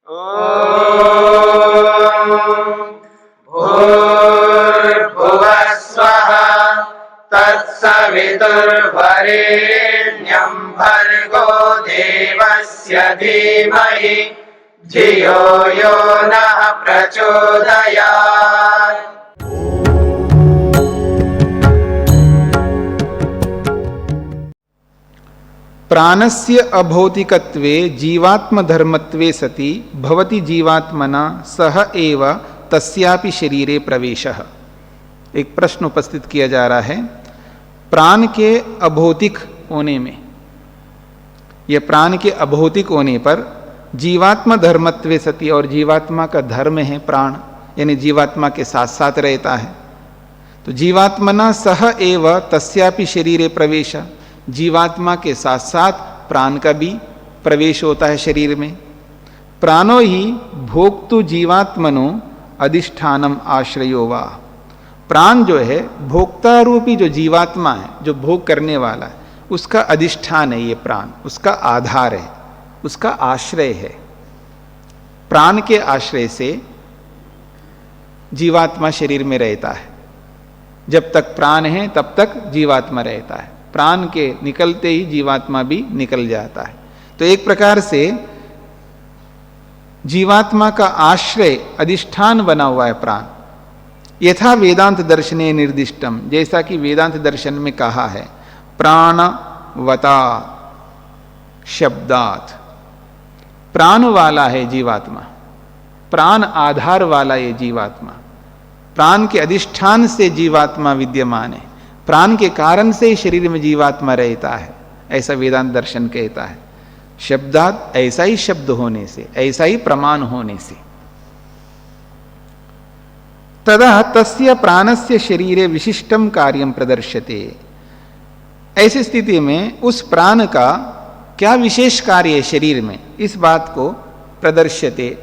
भूर्भुवः स्वः तत्सवितुर्वरेण्यं भर्गो देवस्य धीमहि धियो यो नः प्रचोदयात्। प्राणस्य अभौतिकत्वे जीवात्मधर्मत्वे सति भवति जीवात्मना सह एव तस्यापि शरीरे प्रवेशः। एक प्रश्न उपस्थित किया जा रहा है, प्राण के अभौतिक होने में, यह प्राण के अभौतिक होने पर जीवात्मा धर्मत्वे सति, और जीवात्मा का धर्म है प्राण, यानी जीवात्मा के साथ साथ रहता है, तो जीवात्मना सह एव तस्यापि शरीरे प्रवेशः, जीवात्मा के साथ साथ प्राण का भी प्रवेश होता है शरीर में। प्राणो ही भोक्तु जीवात्मनो अधिष्ठानम आश्रयो वा। प्राण जो है भोक्ता रूपी जो जीवात्मा है, जो भोग करने वाला है, उसका अधिष्ठान है ये प्राण, उसका आधार है, उसका आश्रय है। प्राण के आश्रय से जीवात्मा शरीर में रहता है। जब तक प्राण है तब तक जीवात्मा रहता है, प्राण के निकलते ही जीवात्मा भी निकल जाता है। तो एक प्रकार से जीवात्मा का आश्रय अधिष्ठान बना हुआ है प्राण। यथा वेदांत दर्शने निर्दिष्टम, जैसा कि वेदांत दर्शन में कहा है, प्राणवता शब्दात, प्राण वाला है जीवात्मा, प्राण आधार वाला ये जीवात्मा, प्राण के अधिष्ठान से जीवात्मा विद्यमान है, प्राण के कारण से शरीर में जीवात्मा रहता है, ऐसा वेदांत दर्शन कहता है। शब्दात, ऐसा ही शब्द होने से, ऐसा ही प्रमाण होने से। तदा तस्य प्राणस्य शरीरे विशिष्टम कार्यम प्रदर्श्यते। ऐसी स्थिति में उस प्राण का क्या विशेष कार्य है शरीर में, इस बात को प्रदर्श्यते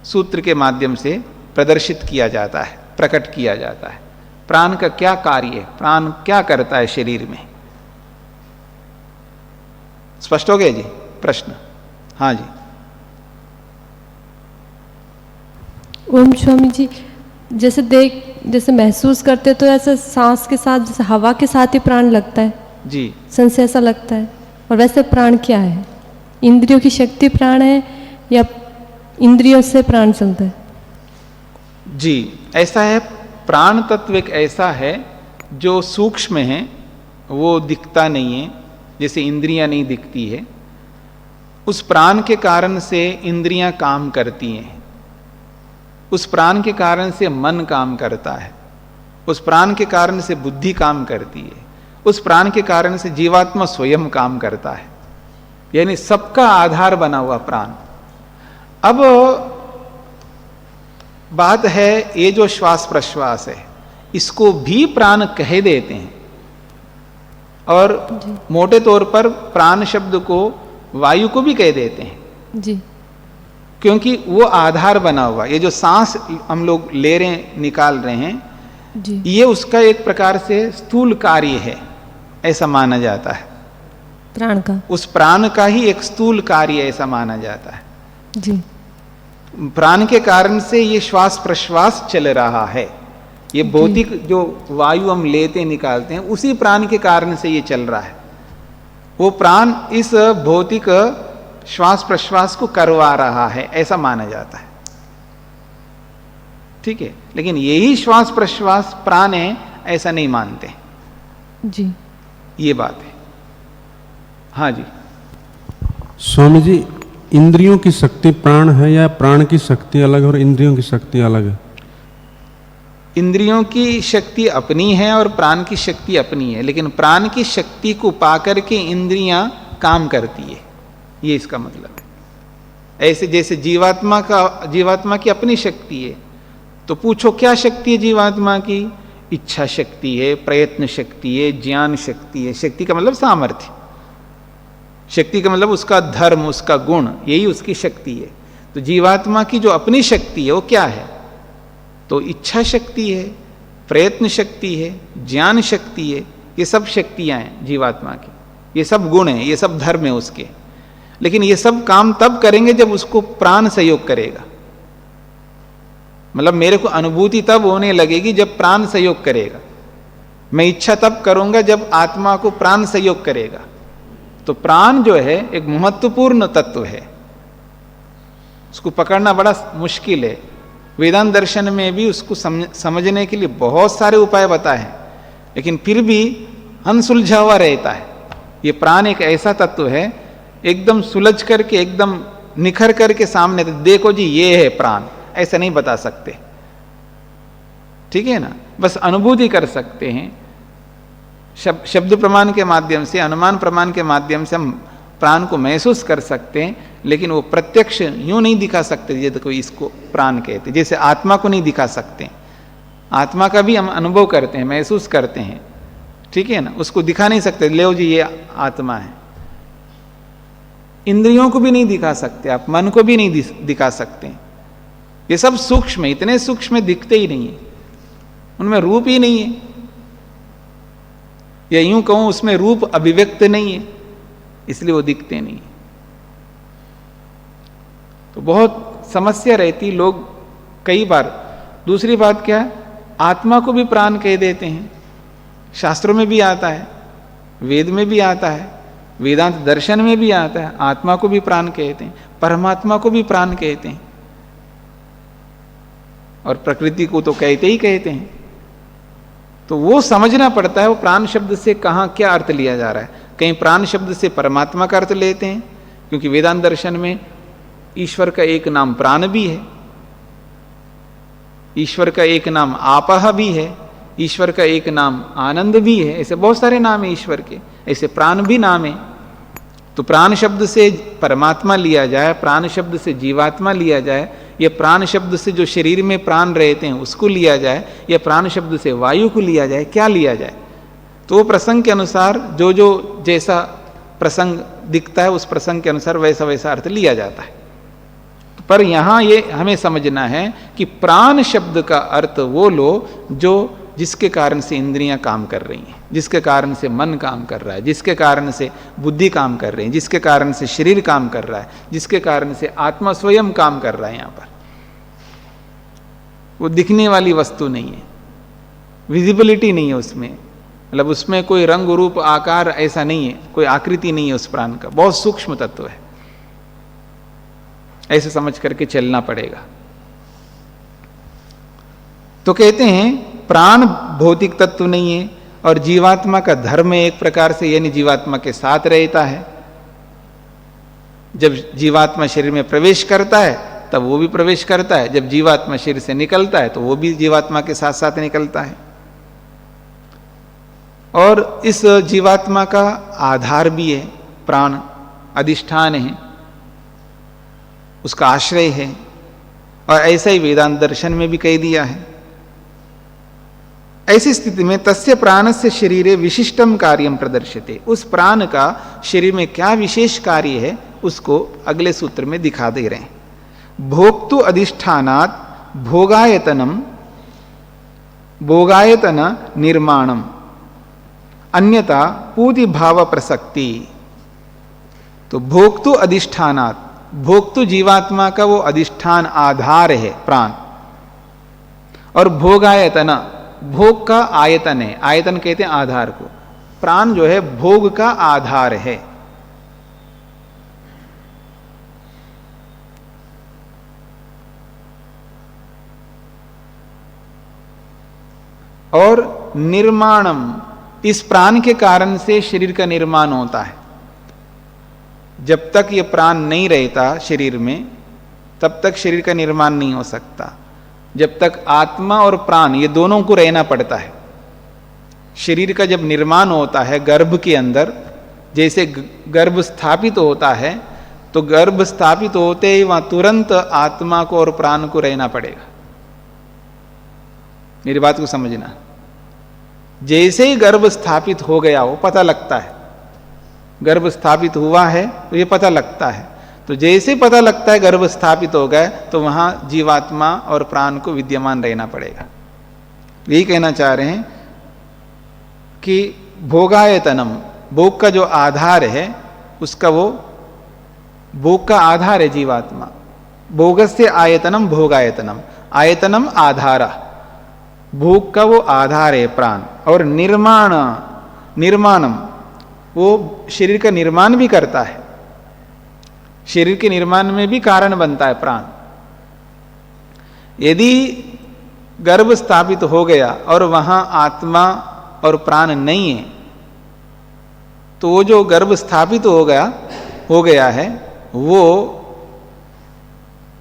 सूत्र के माध्यम से प्रदर्शित किया जाता है, प्रकट किया जाता है। प्राण का क्या कार्य है, प्राण क्या करता है शरीर में। स्पष्ट हो गया जी प्रश्न? हाँ जी। ओम स्वामी जी, जैसे महसूस करते तो ऐसे सांस के साथ, जैसे हवा के साथ ही प्राण लगता है जी, संशय ऐसा लगता है। और वैसे प्राण क्या है, इंद्रियों की शक्ति प्राण है या इंद्रियों से प्राण चलता है? जी ऐसा है, प्राण तत्व एक ऐसा है जो सूक्ष्म है, वो दिखता नहीं है, जैसे इंद्रियां नहीं दिखती है। उस प्राण के कारण से इंद्रियां काम करती हैं, उस प्राण के कारण से मन काम करता है, उस प्राण के कारण से बुद्धि काम करती है, उस प्राण के कारण से जीवात्मा स्वयं काम करता है, यानी सबका आधार बना हुआ प्राण। अब बात है, ये जो श्वास प्रश्वास है इसको भी प्राण कह देते हैं, और मोटे तौर पर प्राण शब्द को वायु को भी कह देते हैं जी, क्योंकि वो आधार बना हुआ। ये जो सांस हम लोग ले रहे हैं, निकाल रहे हैं जी, ये उसका एक प्रकार से स्थूल कार्य है, ऐसा माना जाता है। प्राण का, उस प्राण का ही एक स्थूल कार्य ऐसा माना जाता है जी। प्राण के कारण से ये श्वास प्रश्वास चल रहा है। ये भौतिक जो वायु हम लेते निकालते हैं, उसी प्राण के कारण से ये चल रहा है। वो प्राण इस भौतिक श्वास प्रश्वास को करवा रहा है, ऐसा माना जाता है। ठीक है, लेकिन यही श्वास प्रश्वास प्राण है ऐसा नहीं मानते जी, ये बात है। हाँ जी स्वामी जी, इंद्रियों की शक्ति प्राण है या प्राण की शक्ति अलग और इंद्रियों की शक्ति अलग है? इंद्रियों की शक्ति अपनी है और प्राण की शक्ति अपनी है, लेकिन प्राण की शक्ति को पाकर के इंद्रियां काम करती है, ये इसका मतलब है। ऐसे जैसे जीवात्मा की अपनी शक्ति है, तो पूछो क्या शक्ति है जीवात्मा की? इच्छा शक्ति है, प्रयत्न शक्ति है, ज्ञान शक्ति है। शक्ति का मतलब सामर्थ्य, शक्ति का मतलब उसका धर्म, उसका गुण, यही उसकी शक्ति है। तो जीवात्मा की जो अपनी शक्ति है वो क्या है? तो इच्छा शक्ति है, प्रयत्न शक्ति है, ज्ञान शक्ति है। ये सब शक्तियां हैं जीवात्मा की, ये सब गुण हैं, ये सब धर्म है उसके। लेकिन ये सब काम तब करेंगे जब उसको प्राण सहयोग करेगा। मतलब मेरे को अनुभूति तब होने लगेगी जब प्राण सहयोग करेगा। मैं इच्छा तब करूंगा जब आत्मा को प्राण सहयोग करेगा। तो प्राण जो है एक महत्वपूर्ण तत्व है, उसको पकड़ना बड़ा मुश्किल है। वेदांत दर्शन में भी उसको समझने के लिए बहुत सारे उपाय बताए हैं, लेकिन फिर भी अनसुलझा हुआ रहता है। ये प्राण एक ऐसा तत्व है, एकदम सुलझ करके एकदम निखर करके सामने देखो जी ये है प्राण, ऐसा नहीं बता सकते, ठीक है ना। बस अनुभूति कर सकते हैं, शब्द प्रमाण के माध्यम से, अनुमान प्रमाण के माध्यम से हम प्राण को महसूस कर सकते हैं, लेकिन वो प्रत्यक्ष यूं नहीं दिखा सकते जैसे कोई इसको प्राण कहते, जैसे आत्मा को नहीं दिखा सकते। आत्मा का भी हम अनुभव करते हैं, महसूस करते हैं, ठीक है ना, उसको दिखा नहीं सकते, ले जी ये आत्मा है। इंद्रियों को भी नहीं दिखा सकते आप, मन को भी नहीं दिखा सकते। ये सब सूक्ष्म, इतने सूक्ष्म दिखते ही नहीं है, उनमें रूप ही नहीं है, या यूं कहूं उसमें रूप अभिव्यक्त नहीं है, इसलिए वो दिखते नहीं। तो बहुत समस्या रहती लोग कई बार। दूसरी बात क्या है, आत्मा को भी प्राण कह देते हैं, शास्त्रों में भी आता है, वेद में भी आता है, वेदांत दर्शन में भी आता है, आत्मा को भी प्राण कहते हैं, परमात्मा को भी प्राण कहते हैं, और प्रकृति को तो कहते ही कहते हैं। तो वो समझना पड़ता है वो प्राण शब्द से कहां क्या अर्थ लिया जा रहा है। कहीं प्राण शब्द से परमात्मा का अर्थ लेते हैं, क्योंकि वेदांत दर्शन में ईश्वर का एक नाम प्राण भी है, ईश्वर का एक नाम आपह भी है, ईश्वर का एक नाम आनंद भी है, ऐसे बहुत सारे नाम है ईश्वर के, ऐसे प्राण भी नाम है। तो प्राण शब्द से परमात्मा लिया जाए, प्राण शब्द से जीवात्मा लिया जाए, या प्राण शब्द से जो शरीर में प्राण रहते हैं उसको लिया जाए, या प्राण शब्द से वायु को लिया जाए, क्या लिया जाए, तो वो प्रसंग के अनुसार जो जो जैसा प्रसंग दिखता है उस प्रसंग के अनुसार वैसा वैसा अर्थ लिया जाता है। पर यहां ये हमें समझना है कि प्राण शब्द का अर्थ वो लो जो जिसके कारण से इंद्रियां काम कर रही हैं, जिसके कारण से मन काम कर रहा है, जिसके कारण से बुद्धि काम कर रही है, जिसके कारण से शरीर काम कर रहा है, जिसके कारण से आत्मा स्वयं काम कर रहा है। यहां पर वो दिखने वाली वस्तु नहीं है, विजिबिलिटी नहीं है उसमें, मतलब उसमें कोई रंग रूप आकार ऐसा नहीं है, कोई आकृति नहीं है उस प्राण का, बहुत सूक्ष्म तत्व है। ऐसे समझ करके चलना पड़ेगा। तो कहते हैं प्राण भौतिक तत्व नहीं है, और जीवात्मा का धर्म एक प्रकार से, यानी जीवात्मा के साथ रहता है। जब जीवात्मा शरीर में प्रवेश करता है तब वो भी प्रवेश करता है, जब जीवात्मा शरीर से निकलता है तो वो भी जीवात्मा के साथ साथ निकलता है। और इस जीवात्मा का आधार भी है, प्राण अधिष्ठान है, उसका आश्रय है। और ऐसा ही वेदांत दर्शन में भी कह दिया है। ऐसी स्थिति में तस्य प्राणस्य शरीरे विशिष्टम कार्यम प्रदर्श्यते, उस प्राण का शरीर में क्या विशेष कार्य है उसको अगले सूत्र में दिखा दे रहे हैं। भोक्तु अधिष्ठानात् भोगायतनम भोगायतन निर्माणम अन्यथा पूति भाव प्रसक्ति। तो भोक्तु अधिष्ठानात्, भोक्तु जीवात्मा का वो अधिष्ठान आधार है प्राण, और भोगायतन, भोग का आयतन है, आयतन कहते हैं आधार को। प्राण जो है भोग का आधार है। और निर्माणम, इस प्राण के कारण से शरीर का निर्माण होता है। जब तक ये प्राण नहीं रहता शरीर में तब तक शरीर का निर्माण नहीं हो सकता। जब तक आत्मा और प्राण ये दोनों को रहना पड़ता है। शरीर का जब निर्माण होता है गर्भ के अंदर, जैसे गर्भ स्थापित होता है तो गर्भ स्थापित होते ही वहां तुरंत आत्मा को और प्राण को रहना पड़ेगा। मेरी बात को समझना, जैसे ही गर्भ स्थापित हो गया वो पता लगता है, गर्भ स्थापित हुआ है तो ये पता लगता है। तो जैसे पता लगता है गर्भ स्थापित हो गया तो वहां जीवात्मा और प्राण को विद्यमान रहना पड़ेगा। यही कहना चाह रहे हैं कि भोगायतनम, भोग का जो आधार है उसका वो भोग का आधार है जीवात्मा। भोगस्य आयतनम भोगायतनम, आयतनम आधारा, भोग का वो आधार है प्राण। और निर्माणम वो शरीर का निर्माण भी करता है, शरीर के निर्माण में भी कारण बनता है प्राण। यदि गर्भ स्थापित हो गया और वहां आत्मा और प्राण नहीं है, तो वो जो गर्भ स्थापित हो गया है वो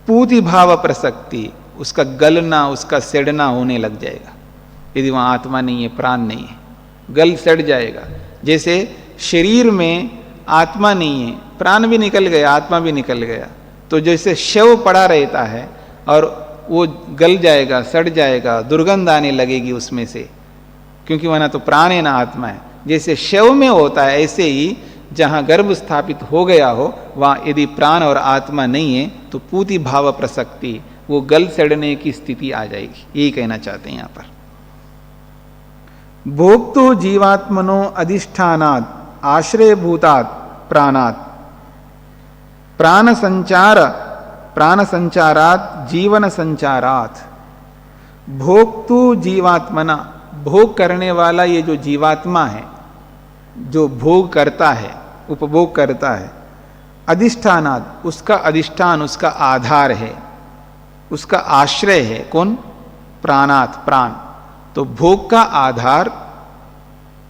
पूति भाव प्रसक्ति, उसका गलना, उसका सड़ना होने लग जाएगा। यदि वहां आत्मा नहीं है, प्राण नहीं है, गल सड़ जाएगा। जैसे शरीर में आत्मा नहीं है, प्राण भी निकल गया, आत्मा भी निकल गया, तो जैसे शव पड़ा रहता है और वो गल जाएगा, सड़ जाएगा, दुर्गंध आने लगेगी उसमें से, क्योंकि वह ना तो प्राण है ना आत्मा है। जैसे शव में होता है, ऐसे ही जहां गर्भ स्थापित हो गया हो वहां यदि प्राण और आत्मा नहीं है तो पूति भाव प्रसक्ति, वो गल सड़ने की स्थिति आ जाएगी। यही कहना चाहते हैं यहां पर। भोक्तु जीवात्मनो अधिष्ठानात् आश्रयभूतात् प्राणात् प्राण संचारात् जीवन संचारात्। भोक्तु जीवात्मना, भोग करने वाला ये जो जीवात्मा है, जो भोग करता है, उपभोग करता है, अधिष्ठानात्, उसका अधिष्ठान, उसका आधार है, उसका आश्रय है कौन? प्राणात्, प्राण। तो भोग का आधार,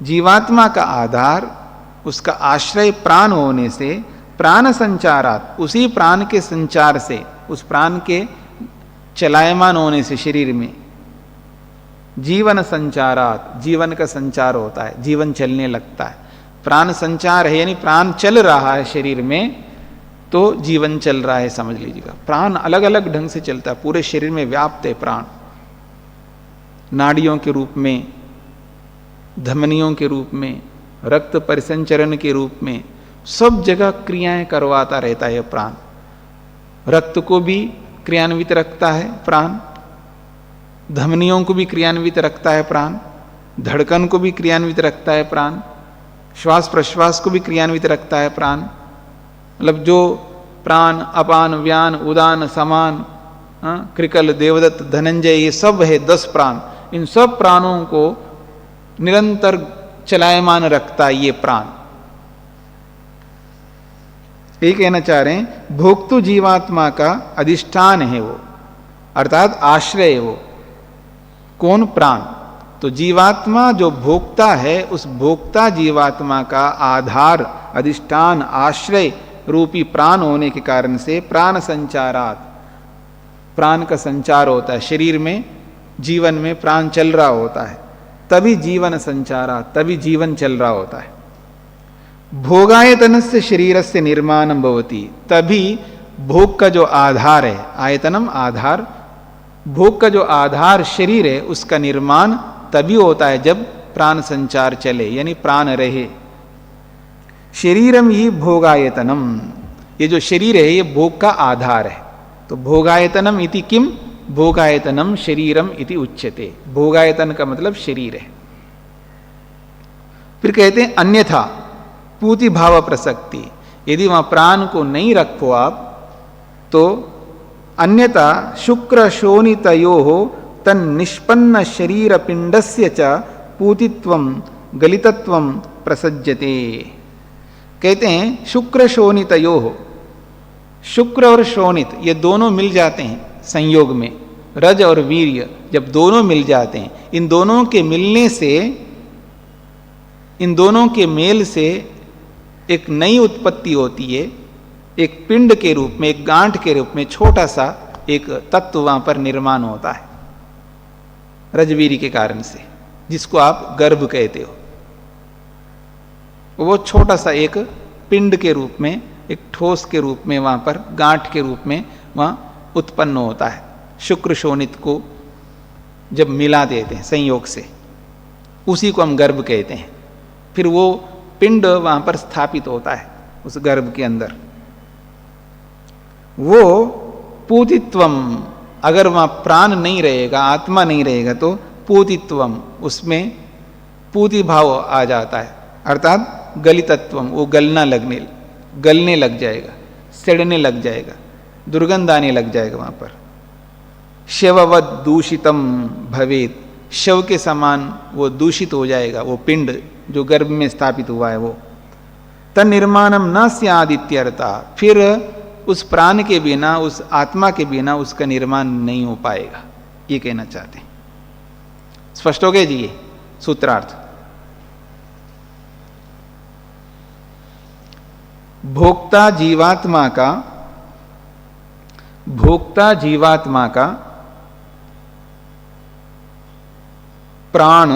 जीवात्मा का आधार, उसका आश्रय प्राण होने से प्राण संचारात्, उसी प्राण के संचार से, उस प्राण के चलायमान होने से शरीर में जीवन संचारात्, जीवन का संचार होता है, जीवन चलने लगता है। प्राण संचार है यानी प्राण चल रहा है शरीर में, तो जीवन चल रहा है समझ लीजिएगा। प्राण अलग अलग ढंग से चलता है, पूरे शरीर में व्याप्त है प्राण, नाड़ियों के रूप में, धमनियों के रूप में, रक्त परिसंचरण के रूप में, सब जगह क्रियाएं करवाता रहता है प्राण। रक्त को भी क्रियान्वित रखता है प्राण, धमनियों को भी क्रियान्वित रखता है प्राण, धड़कन को भी क्रियान्वित रखता है प्राण, श्वास प्रश्वास को भी क्रियान्वित रखता है प्राण। मतलब जो प्राण, अपान, व्यान, उदान, समान, कृकल, देवदत्त, धनंजय, ये सब है 10 प्राण। इन सब प्राणों को निरंतर चलायमान रखता है ये प्राण। ये कहना चाह रहे हैं भोक्तु जीवात्मा का अधिष्ठान है वो, अर्थात आश्रय है वो। कौन? प्राण। तो जीवात्मा जो भोक्ता है, उस भोक्ता जीवात्मा का आधार, अधिष्ठान, आश्रय रूपी प्राण होने के कारण से प्राण संचारात्, प्राण का संचार होता है शरीर में, जीवन में प्राण चल रहा होता है, तभी जीवन संचारात्, तभी जीवन चल रहा होता है। भोगायतनस्य शरीरस्य निर्माणं भवति, तभी भोग का जो आधार है, आयतनम आधार, भोग का जो आधार शरीर है, उसका निर्माण तभी होता है जब प्राण संचार चले, यानी प्राण रहे। शरीरम ही भोगायतनम, ये जो शरीर है ये भोग का आधार है। तो भोगायतनम इति किम? भोगायतनम शरीरम इति उच्यते। भोगायतन का मतलब शरीर है। फिर कहते हैं अन्यथा पूति भाव प्रसक्ति, यदि वहां प्राण को नहीं रखो आप तो अन्यथा शुक्र शोणितयोः तन्निष्पन्न शरीर पिंडस्य च पूतित्वं गलितत्वं प्रसज्यते। कहते हैं शुक्र शोणितयोः, शुक्र और शोणित ये दोनों मिल जाते हैं संयोग में, रज और वीर्य जब दोनों मिल जाते हैं, इन दोनों के मिलने से, इन दोनों के मेल से एक नई उत्पत्ति होती है, एक पिंड के रूप में, एक गांठ के रूप में छोटा सा एक तत्व वहां पर निर्माण होता है रजवीरी के कारण से, जिसको आप गर्भ कहते हो। वो छोटा सा एक पिंड के रूप में, एक ठोस के रूप में, वहां पर गांठ के रूप में वहां उत्पन्न होता है। शुक्र शोणित को जब मिला देते हैं संयोग से, उसी को हम गर्भ कहते हैं। फिर वो पिंड वहां पर स्थापित होता है उस गर्भ के अंदर। वो पूतित्वम, अगर वहां प्राण नहीं रहेगा, आत्मा नहीं रहेगा, तो पूतित्वम, उसमें पूति भाव आ जाता है, अर्थात गलितत्वम, वो गलने लग जाएगा। सड़ने लग जाएगा, दुर्गंध आने लग जाएगा वहां पर। शववत दूषितम भवेत, शव के समान वो दूषित हो जाएगा, वो पिंड जो गर्भ में स्थापित हुआ है वो। तन्निर्माणम न स्यादित्यर्था, फिर उस प्राण के बिना, उस आत्मा के बिना उसका निर्माण नहीं हो पाएगा, ये कहना चाहते हैं। स्पष्ट हो गया जी ये सूत्रार्थ। भोक्ता जीवात्मा का प्राण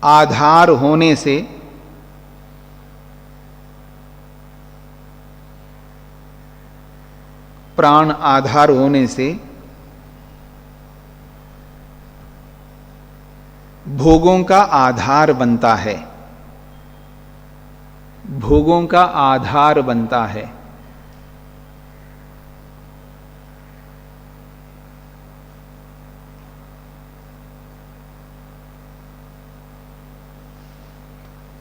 आधार होने से भोगों का आधार बनता है, भोगों का आधार बनता है।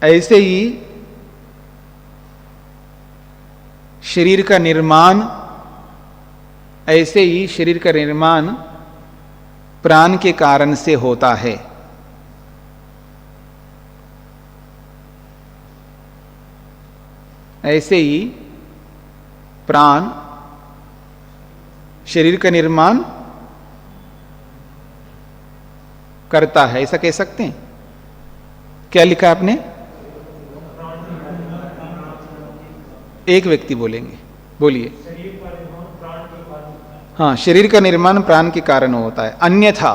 ऐसे ही शरीर का निर्माण प्राण के कारण से होता है। ऐसे ही प्राण, शरीर का निर्माण करता है, ऐसा कह सकते हैं। क्या लिखा आपने? एक व्यक्ति बोलेंगे, बोलिए। हाँ, शरीर का निर्माण प्राण के कारण होता है। अन्यथा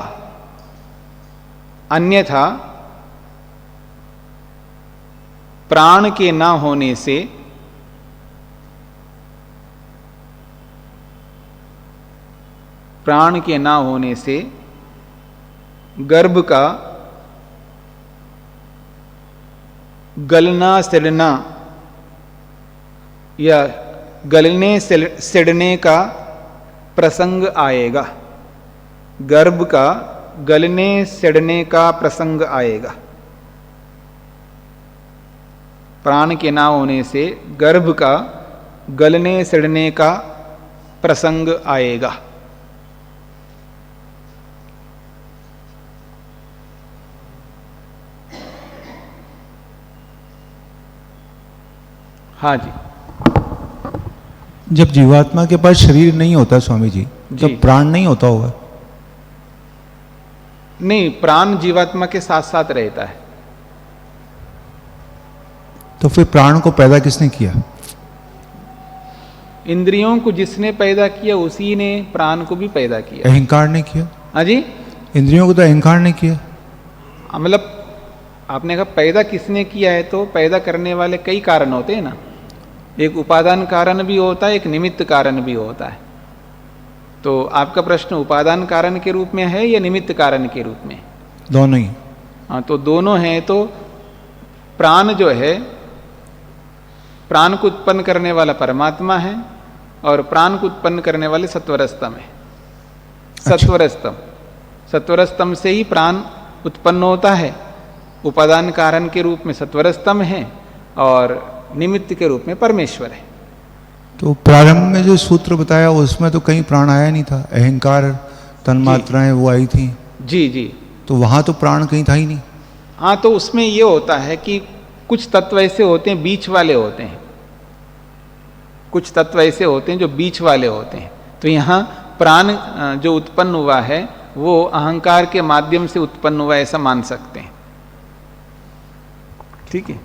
प्राण के ना होने से गर्भ का गलना सड़ना या गलने सड़ने का प्रसंग आएगा। गर्भ का गलने सड़ने का प्रसंग आएगा। प्राण के ना होने से गर्भ का गलने सड़ने का प्रसंग आएगा। हाँ जी। जब जीवात्मा के पास शरीर नहीं होता स्वामी जी, तो प्राण नहीं होता होगा? नहीं, प्राण जीवात्मा के साथ साथ रहता है। तो फिर प्राण को पैदा किसने किया? इंद्रियों को जिसने पैदा किया उसी ने प्राण को भी पैदा किया। अहंकार ने किया? हाँ जी, इंद्रियों को तो अहंकार ने किया। मतलब आपने कहा पैदा किसने किया है, तो पैदा करने वाले कई कारण होते हैं ना। एक उपादान कारण भी होता है, एक निमित्त कारण भी होता है। तो आपका प्रश्न उपादान कारण के रूप में है या निमित्त कारण के रूप में? दोनों ही। हाँ, तो दोनों हैं। तो प्राण जो है, प्राण को उत्पन्न करने वाला परमात्मा है और प्राण को उत्पन्न करने वाले सत्वरस्तम है। सत्वरस्तम से ही प्राण उत्पन्न होता है। उपादान कारण के रूप में सत्वरस्तम है और निमित्त के रूप में परमेश्वर है। तो प्रारंभ में जो सूत्र बताया उसमें तो कहीं प्राण आया नहीं था, अहंकार तन्मात्राएं वो आई थी। जी जी। तो वहां तो प्राण कहीं था ही नहीं। हाँ, तो उसमें ये होता है कि कुछ तत्व ऐसे होते हैं बीच वाले होते हैं, कुछ तत्व ऐसे होते हैं जो बीच वाले होते हैं। तो यहाँ प्राण जो उत्पन्न हुआ है वो अहंकार के माध्यम से उत्पन्न हुआ, ऐसा मान सकते हैं। ठीक है।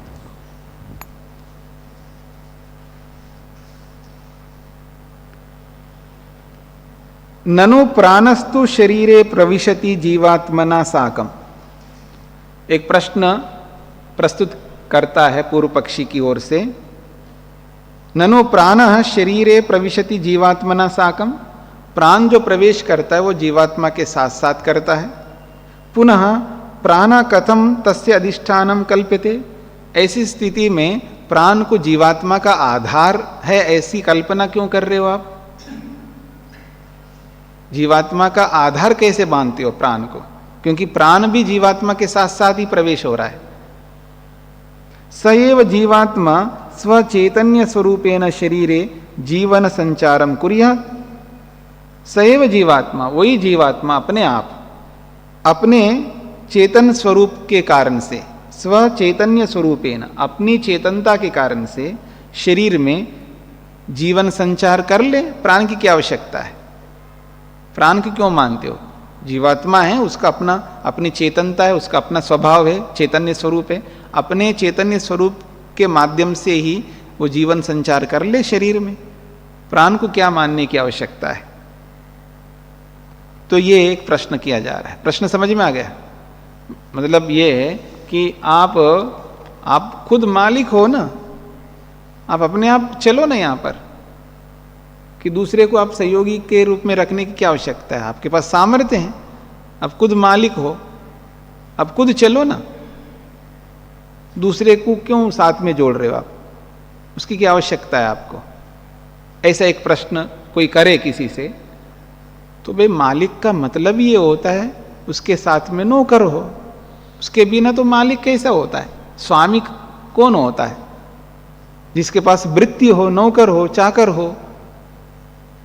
ननु प्राणस्तु शरीरे प्रविशति जीवात्मना साकम। एक प्रश्न प्रस्तुत करता है पूर्व पक्षी की ओर से। ननु प्राणः शरीरे प्रविशति जीवात्मना साकम। प्राण जो प्रवेश करता है वो जीवात्मा के साथ साथ करता है। पुनः प्राण कथम तस्य अधिष्ठानम कल्प्यते। ऐसी स्थिति में प्राण को जीवात्मा का आधार है, ऐसी कल्पना क्यों कर रहे हो आप? जीवात्मा का आधार कैसे मानते हो प्राण को? क्योंकि प्राण भी जीवात्मा के साथ साथ ही प्रवेश हो रहा है। सएव जीवात्मा स्वचैतन्य स्वरूपेण शरीरे जीवन संचारम कुर्यात्। सएव जीवात्मा, वही जीवात्मा अपने आप अपने चेतन स्वरूप के कारण से, स्वचैतन्य स्वरूपेण अपनी चेतनता के कारण से शरीर में जीवन संचार कर ले। प्राण की क्या आवश्यकता है? प्राण की क्यों मानते हो? जीवात्मा है, उसका अपना अपनी चेतनता है, उसका अपना स्वभाव है, चैतन्य स्वरूप है। अपने चैतन्य स्वरूप के माध्यम से ही वो जीवन संचार कर ले शरीर में। प्राण को क्या मानने की आवश्यकता है? तो ये एक प्रश्न किया जा रहा है। प्रश्न समझ में आ गया? मतलब ये है कि आप खुद मालिक हो ना, आप अपने आप चलो ना यहाँ पर, कि दूसरे को आप सहयोगी के रूप में रखने की क्या आवश्यकता है? आपके पास सामर्थ्य है, आप खुद मालिक हो, आप खुद चलो ना। दूसरे को क्यों साथ में जोड़ रहे हो आप? उसकी क्या आवश्यकता है आपको? ऐसा एक प्रश्न कोई करे किसी से, तो भाई मालिक का मतलब ये होता है उसके साथ में नौकर हो। उसके बिना तो मालिक कैसा होता है? स्वामी कौन होता है? जिसके पास वृत्ति हो, नौकर हो, चाकर हो,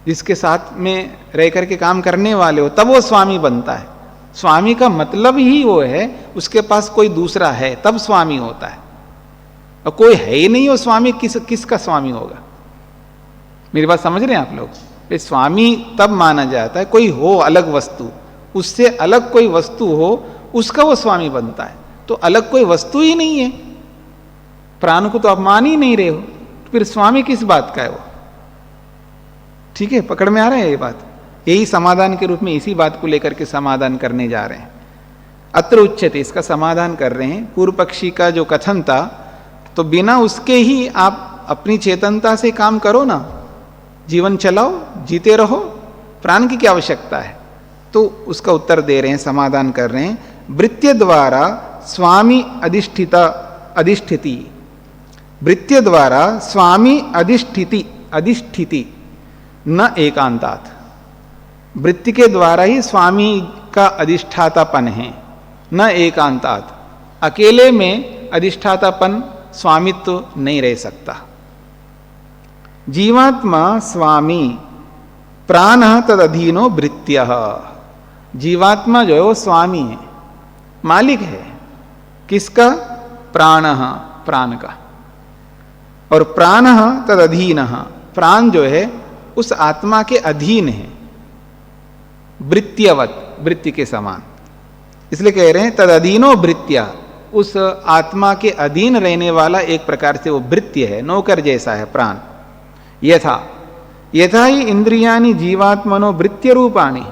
जिसके साथ में रह करके काम करने वाले हो, तब वो स्वामी बनता है। स्वामी का मतलब ही वो है उसके पास कोई दूसरा है, तब स्वामी होता है। और कोई है ही नहीं, वो स्वामी किसका स्वामी होगा? मेरी बात समझ रहे हैं आप लोग? स्वामी तब माना जाता है कोई हो अलग वस्तु, उससे अलग कोई वस्तु हो, उसका वो स्वामी बनता है। तो अलग कोई वस्तु ही नहीं है, प्राण को तो आप मान ही नहीं रहे हो, तो फिर स्वामी किस बात का है वो? ठीक है, पकड़ में आ रहा है ये बात? यही समाधान के रूप में इसी बात को लेकर के समाधान करने जा रहे हैं। अत्र उच्यते, इसका समाधान कर रहे हैं। पूर्व पक्षी का जो कथन था, तो बिना उसके ही आप अपनी चेतनता से काम करो ना, जीवन चलाओ, जीते रहो, प्राण की क्या आवश्यकता है? तो उसका उत्तर दे रहे हैं, समाधान कर रहे हैं। वृत्य द्वारा स्वामी अधिष्ठिति, वृत्य द्वारा स्वामी अधिष्ठिति न एकांतात। वृत्ति के द्वारा ही स्वामी का अधिष्ठातापन है, न एकांतात। अकेले में अधिष्ठातापन, स्वामित्व नहीं रह सकता। जीवात्मा स्वामी, प्राण तदधीनो वृत्त्य। जीवात्मा जो है वो स्वामी है, मालिक है। किसका? प्राण, प्राण का। और प्राण तदधीन, प्राण जो है उस आत्मा के अधीन है, वृत्त्यवत, वृत्ति के समान। इसलिए कह रहे हैं तदधीनो वृत्त्या, उस आत्मा के अधीन रहने वाला एक प्रकार से वो वृत्ति है, नौकर जैसा है प्राण। यथा ही इंद्रियानि जीवात्मनो वृत्य रूपाणि,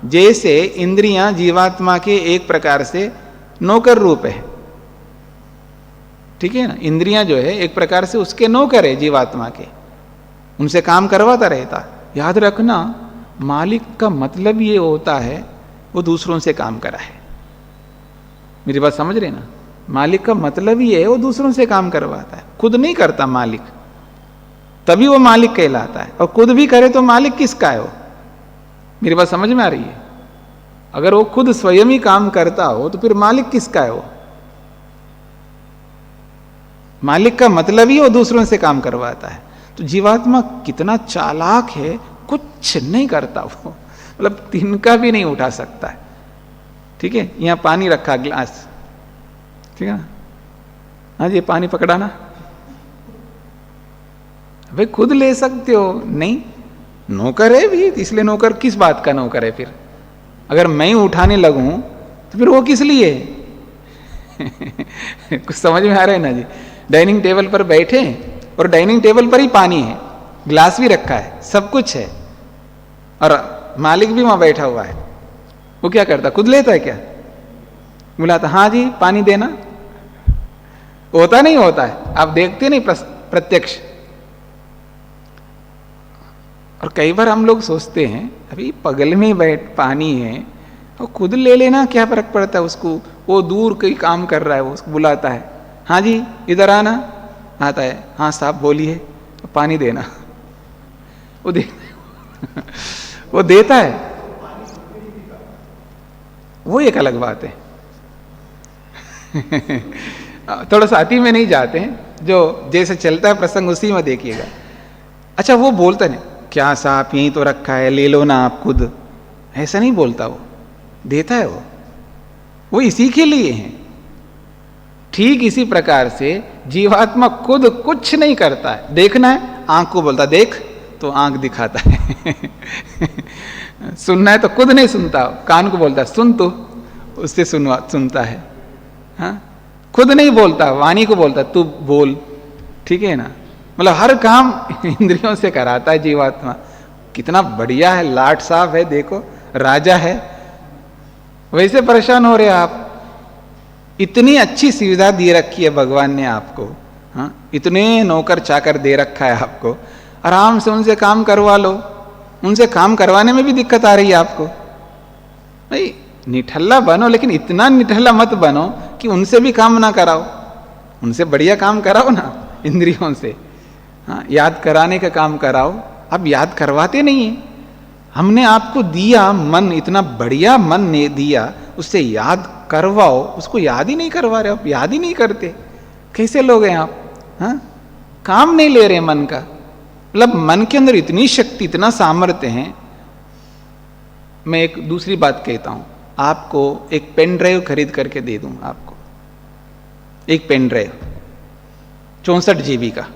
जैसे इंद्रियां जीवात्मा के एक प्रकार से नौकर रूप है। ठीक है ना? इंद्रियां जो है एक प्रकार से उसके नौकर है जीवात्मा के, उनसे काम करवाता रहता। याद रखना, मालिक का मतलब ये होता है वो दूसरों से काम कराए। मेरी बात समझ रहे ना? मालिक का मतलब ये है वो दूसरों से काम करवाता है, खुद नहीं करता मालिक, तभी वो मालिक कहलाता है। और खुद भी करे तो मालिक किसका है वो? मेरी बात समझ में आ रही है? अगर वो खुद स्वयं ही काम करता हो तो फिर मालिक किसका है वो? मालिक का मतलब ही वो दूसरों से काम करवाता है। तो जीवात्मा कितना चालाक है, कुछ नहीं करता वो, मतलब तिनका भी नहीं उठा सकता है। ठीक है, यहां पानी रखा ग्लास, ठीक है ना? हाँ जी, पानी पकड़ाना, भाई खुद ले सकते हो? नहीं, नौकर है भी, इसलिए नौकर किस बात का नौकर है फिर? अगर मैं ही उठाने लगूं तो फिर वो किस लिए? कुछ समझ में आ रहा है ना जी? डाइनिंग टेबल पर बैठे और डाइनिंग टेबल पर ही पानी है, ग्लास भी रखा है, सब कुछ है, और मालिक भी वहां बैठा हुआ है। वो क्या करता? खुद लेता है क्या? बुलाता, हाँ जी पानी देना, होता नहीं होता है? आप देखते नहीं प्रत्यक्ष। और कई बार हम लोग सोचते हैं अभी बगल में बैठ पानी है और खुद ले लेना, क्या फर्क पड़ता है उसको? वो दूर कोई काम कर रहा है, वो उसको बुलाता है, हाँ जी इधर आना, आता है, हाँ साहब बोलिए, पानी देना, वो दे वो देता है, वो एक अलग बात है। थोड़ा सा अति में नहीं जाते हैं, जो जैसे चलता है प्रसंग उसी में देखिएगा। अच्छा, वो बोलता नहीं क्या साहब यहीं तो रखा है, ले लो ना आप खुद, ऐसा नहीं बोलता, वो देता है, वो इसी के लिए है। ठीक इसी प्रकार से जीवात्मा खुद कुछ नहीं करता है। देखना है, आंख को बोलता देख, तो आंख दिखाता है। सुनना है तो खुद नहीं सुनता, कान को बोलता सुन, तो उससे सुनता है। हाँ, खुद नहीं बोलता, वाणी को बोलता तू बोल, ठीक है ना। मतलब हर काम इंद्रियों से कराता है जीवात्मा। कितना बढ़िया है, लाट साहब है, देखो राजा है, वैसे परेशान हो रहे आप। इतनी अच्छी सुविधा दे रखी है भगवान ने आपको, हाँ, इतने नौकर चाकर दे रखा है आपको, आराम से उनसे काम करवा लो। उनसे काम करवाने में भी दिक्कत आ रही है आपको। भाई निठल्ला बनो, लेकिन इतना निठल्ला मत बनो कि उनसे भी काम ना कराओ। उनसे बढ़िया काम कराओ ना, इंद्रियों से, हाँ, याद कराने का काम कराओ। अब याद करवाते नहीं है। हमने आपको दिया मन, इतना बढ़िया मन ने दिया, उससे याद करवाओ, उसको याद ही नहीं करवा रहे, आप याद ही नहीं करते। कैसे लोग हैं आप? हाँ, काम नहीं ले रहे मन का। मतलब मन के अंदर इतनी शक्ति, इतना सामर्थ्य है। मैं एक दूसरी बात कहता हूं, आपको एक पेन ड्राइव खरीद करके दे दूं आपको, एक पेन ड्राइव 64 GB का।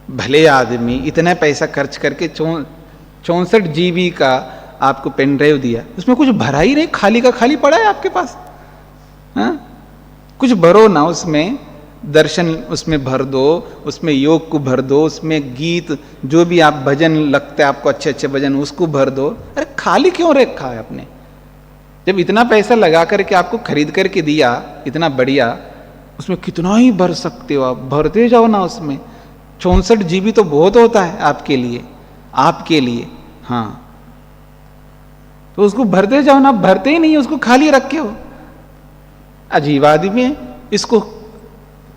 भले आदमी इतना पैसा खर्च करके 64 GB का आपको पेन ड्राइव दिया, उसमें कुछ भरा ही नहीं, खाली का खाली पड़ा है आपके पास। हाँ, कुछ भरो ना उसमें, दर्शन उसमें भर दो, उसमें योग को भर दो, उसमें गीत जो भी आप भजन लगता है आपको, अच्छे अच्छे भजन, उसको भर दो। अरे खाली क्यों रखा है आपने? जब इतना पैसा लगा करके आपको खरीद करके दिया, इतना बढ़िया, उसमें कितना ही भर सकते हो आप, भरते जाओ ना उसमें। 64 GB तो बहुत होता है आपके लिए, आपके लिए। हाँ, तो उसको भरते जाओ ना, भरते ही नहीं, उसको खाली रखे हो। अजीब आदमी है, इसको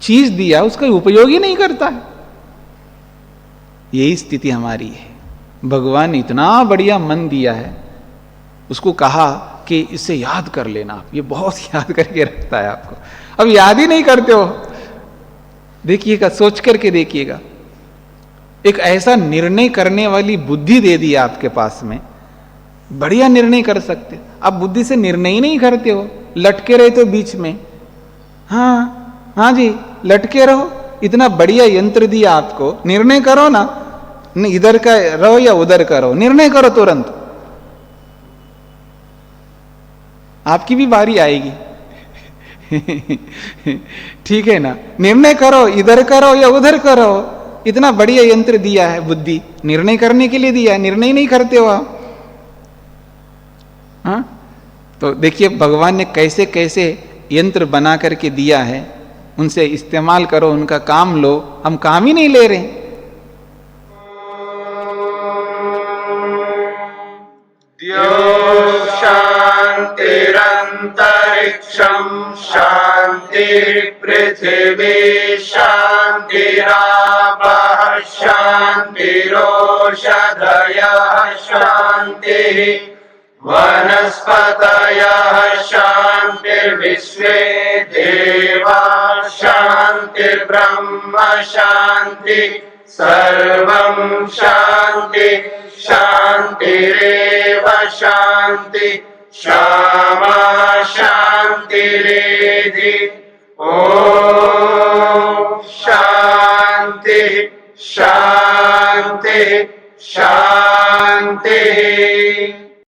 चीज दिया, उसका उपयोग ही नहीं करता है। यही स्थिति हमारी है। भगवान ने इतना बढ़िया मन दिया है, उसको कहा कि इसे याद कर लेना आप, ये बहुत याद करके रखता है आपको। अब याद ही नहीं करते हो। देखिएगा, सोच करके देखिएगा, एक ऐसा निर्णय करने वाली बुद्धि दे दी आपके पास में, बढ़िया निर्णय कर सकते। अब बुद्धि से निर्णय ही नहीं करते हो, लटके रहते हो बीच में। हाँ हाँ जी, लटके रहो। इतना बढ़िया यंत्र दिया आपको, निर्णय करो ना, इधर का रहो या उधर का रहो, निर्णय करो तुरंत। आपकी भी बारी आएगी। ठीक है ना, निर्णय करो, इधर करो या उधर करो। इतना बढ़िया यंत्र दिया है बुद्धि, निर्णय करने के लिए दिया है, निर्णय नहीं करते हो आप। हाँ, तो देखिए भगवान ने कैसे कैसे यंत्र बना करके दिया है, उनसे इस्तेमाल करो, उनका काम लो। हम काम ही नहीं ले रहे। द्यो शान्तिरन्तरिक्षं शान्तिः पृथिवी शान्तिरापः शान्तिरोषधयः शान्तिः वनस्पतयः शान्तिर्विश्वे देवाः शान्तिर्ब्रह्म शान्ति सर्वं शान्ति शान्तिरेव शान्ति क्षमा शान्तिरेधि। ॐ शान्ति शान्ति शान्तिः।